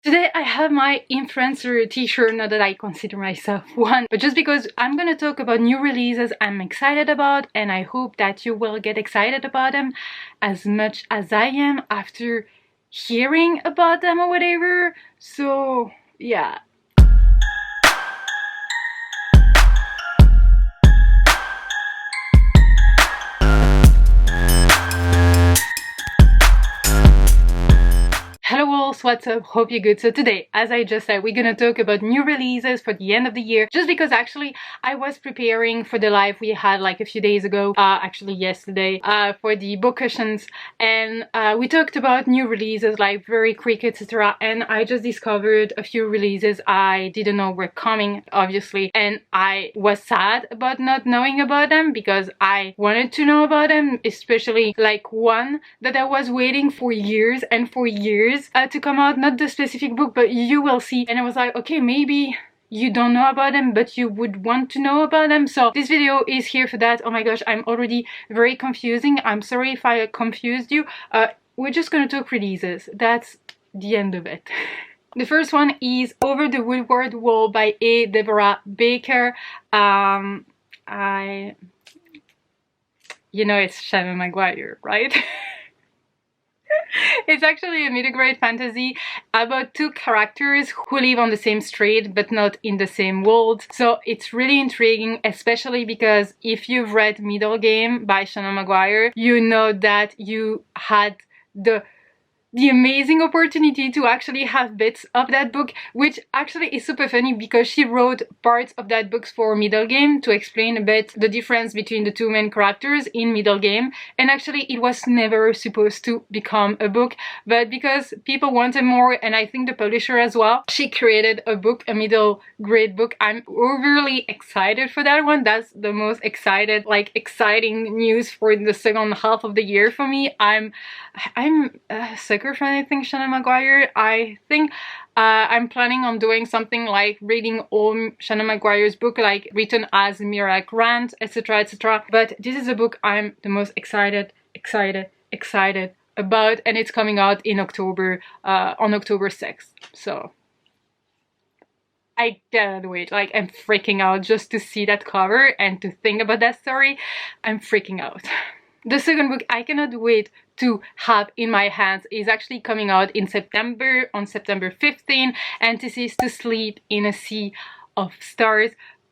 Today I have my influencer t-shirt, not that I consider myself one, but just because I'm gonna talk about new releases I'm excited about, and I hope that you will get excited about them as much as I am after hearing about them or whatever. So yeah. Hello wolves, what's up? Hope you're good. So today, as I just said, we're gonna talk about new releases for the end of the year, just because actually I was preparing for the live we had like a few days ago, actually yesterday, for the book cushions, and we talked about new releases like very quick, etc. And I just discovered a few releases I didn't know were coming, obviously, and I was sad about not knowing about them because I wanted to know about them, especially like one that I was waiting for years and for years to come out, not the specific book, but you will see. And I was like, okay, maybe you don't know about them but you would want to know about them, so this video is here for that. Oh my gosh, I'm already very confusing. I'm sorry if I confused you. We're just gonna talk releases. That's the end of it. The first one is Over the Woodward Wall by A. Deborah Baker. You know it's Shannon Maguire, right? It's actually a middle grade fantasy about two characters who live on the same street but not in the same world. So it's really intriguing, especially because if you've read Middle Game by Shannon Maguire, you know that you had the amazing opportunity to actually have bits of that book, which actually is super funny because she wrote parts of that book for Middle Game to explain a bit the difference between the two main characters in Middle Game, and actually it was never supposed to become a book, but because people wanted more, and I think the publisher as well, she created a book, a middle grade book. I'm overly excited for that one. That's the most exciting news for the second half of the year for me. I'm sucker for anything Shannon Maguire. I think I'm planning on doing something like reading all Shannon Maguire's book, like written as Mira Grant, etc, etc. But this is a book I'm the most excited about, and it's coming out in October, on October 6th. So I cannot wait. Like, I'm freaking out just to see that cover and to think about that story. I'm freaking out. The second book I cannot wait to have in my hands is actually coming out in September, on September 15, and this is To Sleep in a Sea of Stars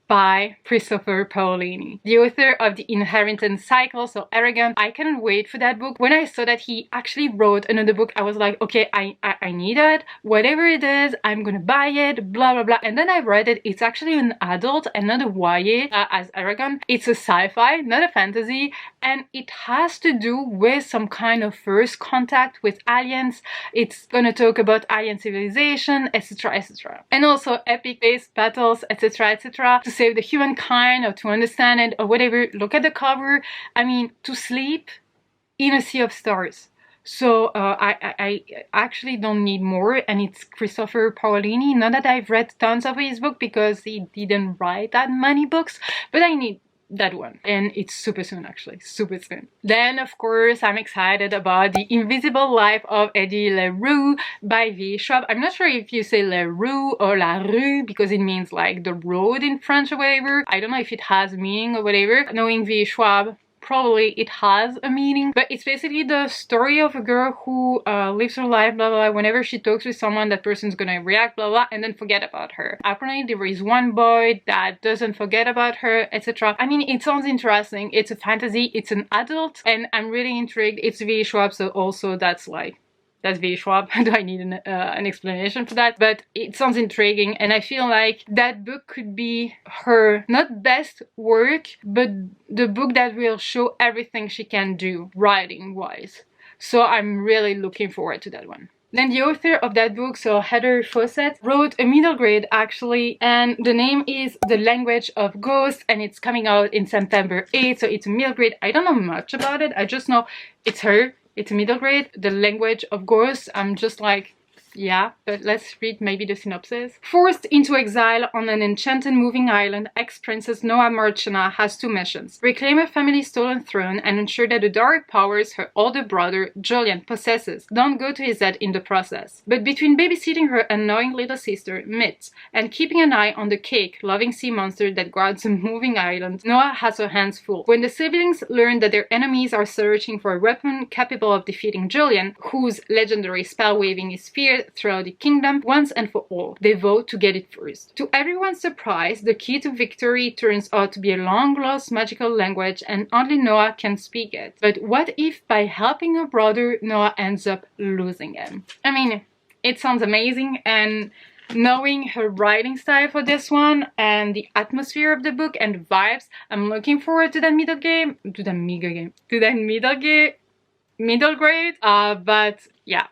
by Christopher Paolini, the author of The Inheritance Cycle, so Arrogant. I cannot wait for that book. When I saw that he actually wrote another book, I was like, okay, I need that. Whatever it is, I'm gonna buy it, blah, blah, blah. And then I read it. It's actually an adult and not a YA as Arrogant. It's a sci-fi, not a fantasy, and it has to do with some kind of first contact with aliens. It's gonna talk about alien civilization, etc, etc. And also epic space battles, etc, etc. To save the humankind or to understand it or whatever. Look at the cover. I mean, To Sleep in a Sea of Stars. So I actually don't need more, and it's Christopher Paolini. Not that I've read tons of his book because he didn't write that many books, but I need that one, and it's super soon, actually, super soon. Then of course I'm excited about The Invisible Life of Eddie LaRue by V. Schwab. I'm not sure if you say LaRue or La Rue because it means like the road in French or whatever. I don't know if it has meaning or whatever. Knowing V. Schwab, probably it has a meaning, but it's basically the story of a girl who lives her life, blah, blah, blah. Whenever she talks with someone, that person's gonna react, blah, blah, and then forget about her. Apparently there is one boy that doesn't forget about her, etc. I mean, it sounds interesting. It's a fantasy, it's an adult, and I'm really intrigued. It's V. Schwab, so also that's V. Schwab. Do I need an explanation for that? But it sounds intriguing, and I feel like that book could be her, not best work, but the book that will show everything she can do writing wise. So I'm really looking forward to that one. Then the author of that book, so Heather Fawcett, wrote a middle grade actually, and the name is The Language of Ghosts, and it's coming out in September 8th, so it's a middle grade. I don't know much about it, I just know it's her. It's a middle grade, The Language of Ghosts. I'm just like, Yeah, but let's read maybe the synopsis. Forced into exile on an enchanted moving island, ex-princess Noah Marchena has two missions. Reclaim her family's stolen throne and ensure that the dark powers her older brother, Julian, possesses don't go to his head in the process. But between babysitting her annoying little sister, Mitt, and keeping an eye on the cake-loving sea monster that guards the moving island, Noah has her hands full. When the siblings learn that their enemies are searching for a weapon capable of defeating Julian, whose legendary spell-waving is feared throughout the kingdom once and for all, they vote to get it first. To everyone's surprise, the key to victory turns out to be a long-lost magical language and only Noah can speak it. But what if by helping her brother, Noah ends up losing him? I mean, it sounds amazing, and knowing her writing style for this one and the atmosphere of the book and vibes, I'm looking forward to that middle grade. But yeah,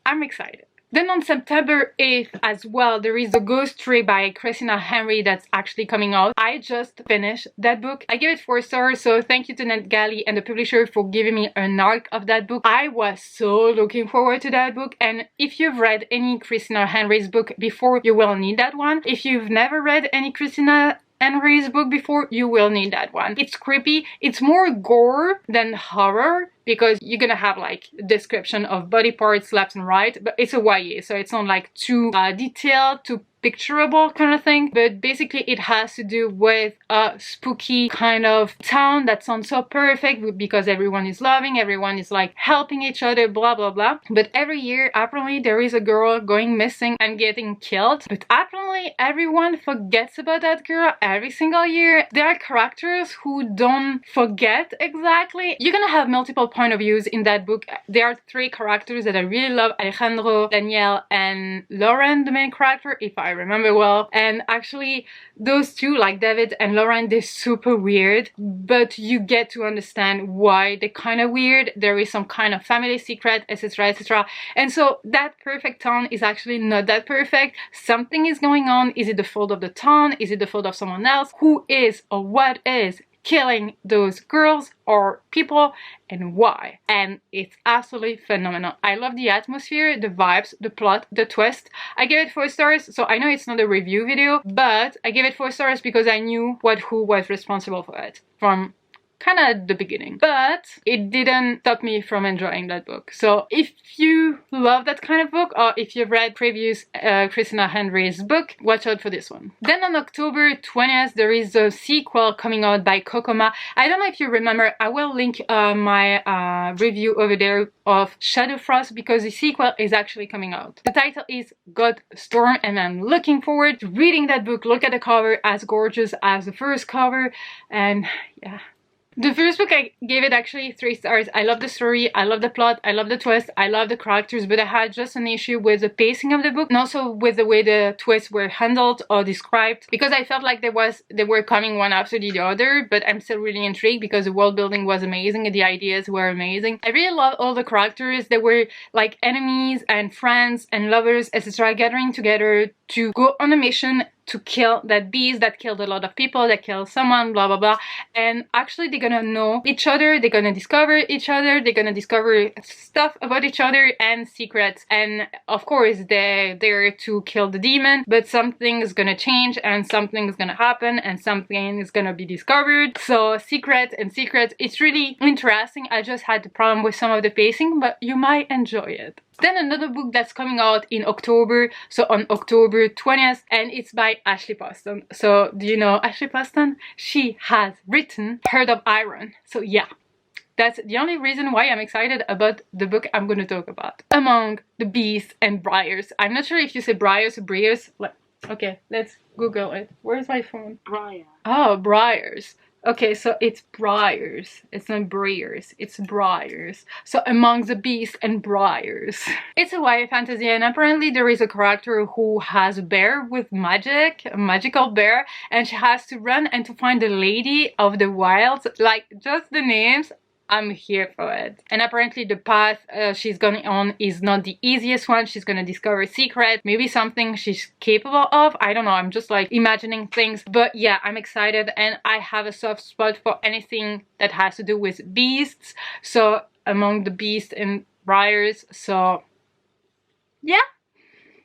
I'm excited. Then on September 8th as well, there is The Ghost Tree by Christina Henry that's actually coming out. I just finished that book. I gave it 4 stars, so thank you to NetGalley and the publisher for giving me an arc of that book. I was so looking forward to that book, and if you've read any Christina Henry's book before, you will need that one. If you've never read any Christina Henry's book before, you will need that one. It's creepy. It's more gore than horror, because you're gonna have like description of body parts left and right, but it's a YA, so it's not like too detailed, too picturable kind of thing. But basically it has to do with a spooky kind of town that sounds so perfect because everyone is loving, everyone is like helping each other, blah blah blah. But every year apparently there is a girl going missing and getting killed, but apparently everyone forgets about that girl every single year. There are characters who don't forget exactly. You're gonna have multiple point of views in that book. There are 3 characters that I really love: Alejandro, Danielle, and Lauren, the main character, if I remember well. And actually those two, like David and Lauren, they're super weird, but you get to understand why they're kind of weird. There is some kind of family secret, etc, etc. And so that perfect town is actually not that perfect. Something is going on. Is it the fault of the town? Is it the fault of someone else? Who is or what is killing those girls or people, and why? And it's absolutely phenomenal. I love the atmosphere, the vibes, the plot, the twist. I gave it 4 stars, so I know it's not a review video, but I gave it 4 stars because I knew who was responsible for it from kind of at the beginning, but it didn't stop me from enjoying that book. So if you love that kind of book, or if you've read previous Christina Henry's book, watch out for this one. Then on October 20th, there is a sequel coming out by Kokoma. I don't know if you remember, I will link my review over there of Shadow Frost, because the sequel is actually coming out. The title is God Storm, and I'm looking forward to reading that book. Look at the cover, as gorgeous as the first cover, and yeah. The first book, I gave it actually 3 stars. I love the story, I love the plot, I love the twist, I love the characters, but I had just an issue with the pacing of the book and also with the way the twists were handled or described, because I felt like they were coming one after the other. But I'm still really intrigued because the world building was amazing and the ideas were amazing. I really love all the characters. They were like enemies and friends and lovers, etc., gathering together to go on a mission to kill that beast that killed a lot of people, that killed someone, blah blah blah. And actually they're gonna know each other, they're gonna discover each other, they're gonna discover stuff about each other and secrets. And of course they're there to kill the demon, but something is gonna change and something is gonna happen and something is gonna be discovered. So secret and secrets, it's really interesting. I just had the problem with some of the pacing, but you might enjoy it. Then another book that's coming out in October, so on October 20th, and it's by Ashley Poston. So do you know Ashley Poston? She has written Heart of Iron. So yeah, that's the only reason why I'm excited about the book I'm going to talk about. Among the Beasts and Briars. I'm not sure if you say Briars or Briars. Okay, let's Google it. Where's my phone? Briar. Oh, Briars. Okay, so it's Briars. It's not Briars, it's Briars. So Among the Beasts and Briars. It's a YA fantasy, and apparently there is a character who has a bear with magic, a magical bear, and she has to run and to find the Lady of the Wilds. Like, just the names, I'm here for it. And apparently the path she's going on is not the easiest one. She's gonna discover a secret, maybe something she's capable of. I don't know, I'm just like imagining things. But yeah, I'm excited, and I have a soft spot for anything that has to do with beasts. So Among the Beasts and Briars, so Yeah.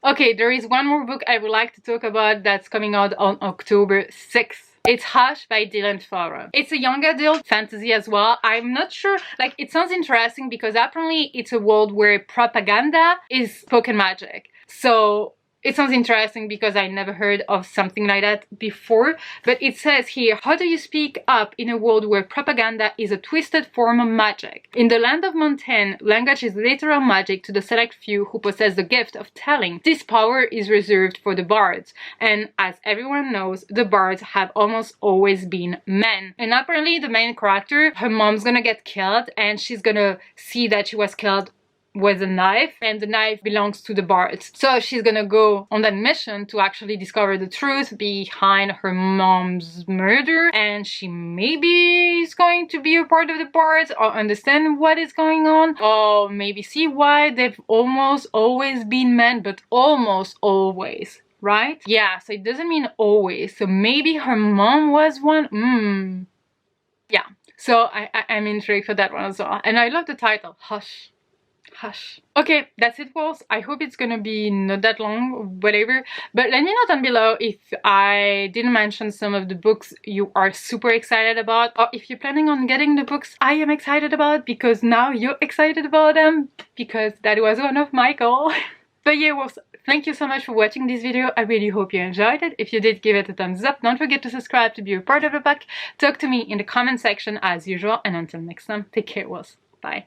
Okay, there is one more book I would like to talk about that's coming out on October 6th. It's Hush by Dylan Farrar. It's a young adult fantasy as well. I'm not sure, like, it sounds interesting because apparently it's a world where propaganda is spoken magic. So it sounds interesting because I never heard of something like that before. But it says here, how do you speak up in a world where propaganda is a twisted form of magic? In the land of Montaigne, language is literal magic to the select few who possess the gift of telling. This power is reserved for the bards. And as everyone knows, the bards have almost always been men. And apparently the main character, her mom's gonna get killed and she's gonna see that she was killed with a knife, and the knife belongs to the bards. So she's gonna go on that mission to actually discover the truth behind her mom's murder, and she maybe is going to be a part of the bards or understand what is going on, or maybe see why they've almost always been men, but almost always. Right? Yeah, so it doesn't mean always. So maybe her mom was one. Yeah. So I'm intrigued for that one as well. And I love the title, Hush. Hush. Okay, that's it, folks. I hope it's gonna be not that long, whatever. But let me know down below if I didn't mention some of the books you are super excited about, or if you're planning on getting the books I am excited about, because now you're excited about them, because that was one of my goals. But yeah, well, thank you so much for watching this video. I really hope you enjoyed it. If you did, give it a thumbs up. Don't forget to subscribe to be a part of the pack. Talk to me in the comment section as usual. And until next time, take care, wolves. Bye.